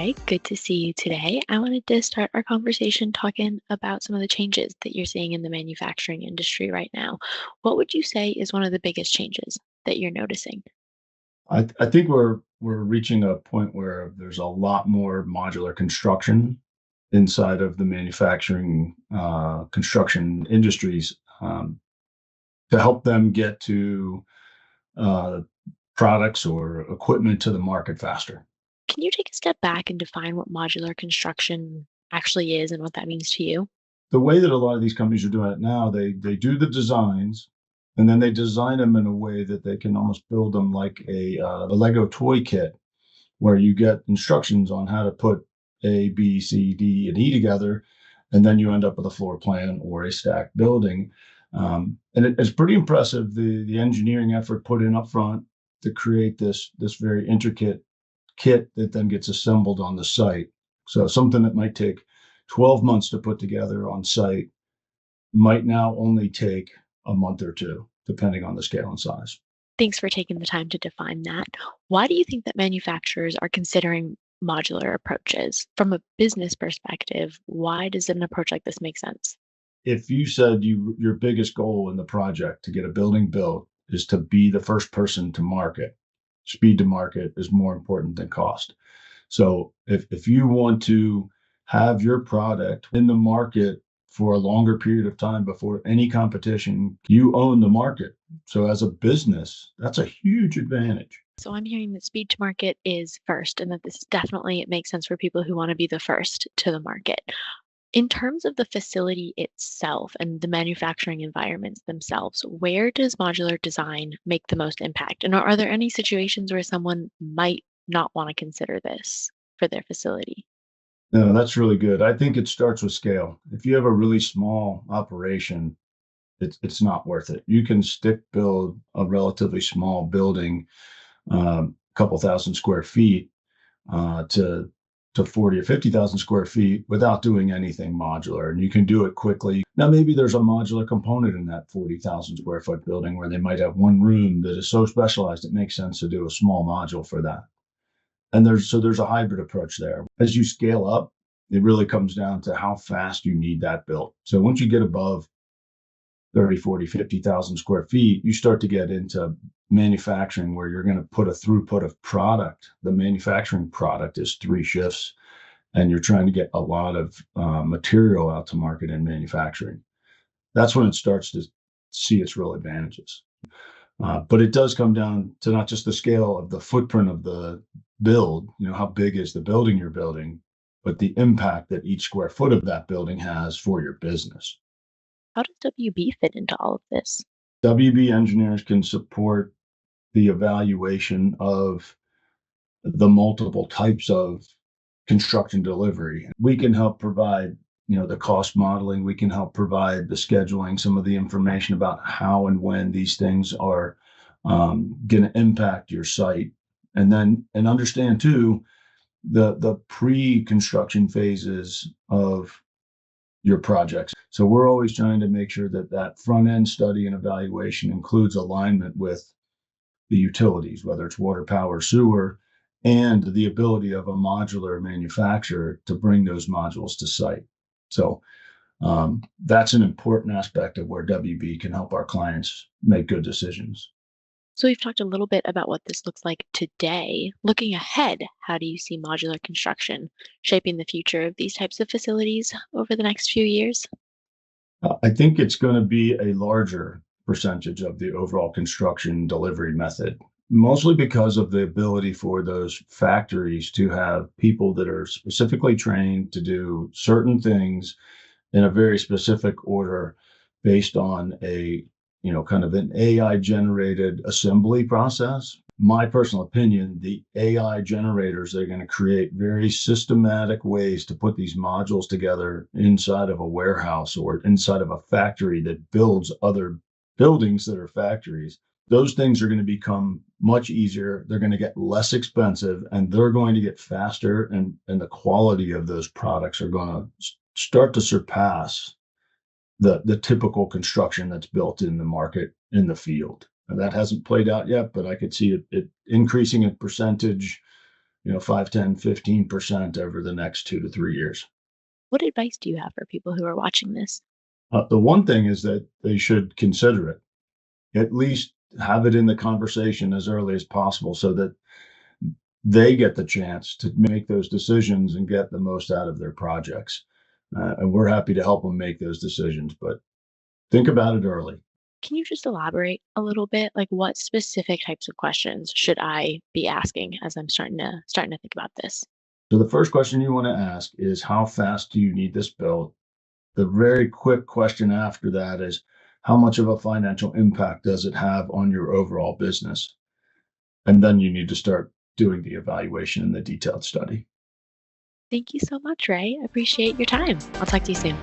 Hi, good to see you today. I wanted to start our conversation talking about some of the changes that you're seeing in the manufacturing industry right now. What would you say is one of the biggest changes that you're noticing? I think we're reaching a point where there's a lot more modular construction inside of the manufacturing construction industries to help them get to uh, products or equipment to the market faster. Can you take a step back and define what modular construction actually is and what that means to you? The way that a lot of these companies are doing it now, they do the designs and then they design them in a way that they can almost build them like a Lego toy kit where you get instructions on how to put A, B, C, D, and E together, and then you end up with a floor plan or a stacked building. It's pretty impressive the engineering effort put in up front to create this very intricate kit that then gets assembled on the site. So something that might take 12 months to put together on site might now only take a month or two, depending on the scale and size. Thanks for taking the time to define that. Why do you think that manufacturers are considering modular approaches? From a business perspective, why does an approach like this make sense? If you said your biggest goal in the project to get a building built is to be the first person to market, speed to market is more important than cost. So if you want to have your product in the market for a longer period of time before any competition, you own the market. So as a business, that's a huge advantage. So I'm hearing that speed to market is first, and that this definitely it makes sense for people who want to be the first to the market. In terms of the facility itself and the manufacturing environments themselves, where does modular design make the most impact? And are there any situations where someone might not want to consider this for their facility? No, that's really good. I think it starts with scale. If you have a really small operation, it's not worth it. You can stick build a relatively small building, a couple thousand square feet, to 40 or 50,000 square feet without doing anything modular. And you can do it quickly. Now, maybe there's a modular component in that 40,000 square foot building where they might have one room that is so specialized it makes sense to do a small module for that. And there's a hybrid approach there. As you scale up, it really comes down to how fast you need that built. So once you get above 30, 40, 50,000 square feet, you start to get into manufacturing where you're going to put a throughput of product. The manufacturing product is 3 shifts, and you're trying to get a lot of material out to market in manufacturing. That's when it starts to see its real advantages. But it does come down to not just the scale of the footprint of the build, how big is the building you're building, but the impact that each square foot of that building has for your business. How does WB fit into all of this? WB engineers can support the evaluation of the multiple types of construction delivery. We can help provide, the cost modeling. We can help provide the scheduling, some of the information about how and when these things are going to impact your site, and understand too the pre-construction phases of your projects. So we're always trying to make sure that that front end study and evaluation includes alignment with the utilities, whether it's water, power, sewer, and the ability of a modular manufacturer to bring those modules to site. So that's an important aspect of where WB can help our clients make good decisions. So we've talked a little bit about what this looks like today. Looking ahead, how do you see modular construction shaping the future of these types of facilities over the next few years? I think it's going to be a larger percentage of the overall construction delivery method, mostly because of the ability for those factories to have people that are specifically trained to do certain things in a very specific order based on kind of an AI generated assembly process. My personal opinion, the AI generators, they're going to create very systematic ways to put these modules together inside of a warehouse or inside of a factory that builds other buildings that are factories. Those things are going to become much easier. They're going to get less expensive and they're going to get faster. And the quality of those products are going to start to surpass the typical construction that's built in the market in the field. And that hasn't played out yet, but I could see it increasing in percentage, 5, 10, 15% over the next 2 to 3 years. What advice do you have for people who are watching this? The one thing is that they should consider it, at least have it in the conversation as early as possible so that they get the chance to make those decisions and get the most out of their projects. And we're happy to help them make those decisions, but think about it early. Can you just elaborate a little bit? Like what specific types of questions should I be asking as I'm starting to think about this? So the first question you want to ask is how fast do you need this built? The very quick question after that is how much of a financial impact does it have on your overall business? And then you need to start doing the evaluation and the detailed study. Thank you so much, Ray. I appreciate your time. I'll talk to you soon.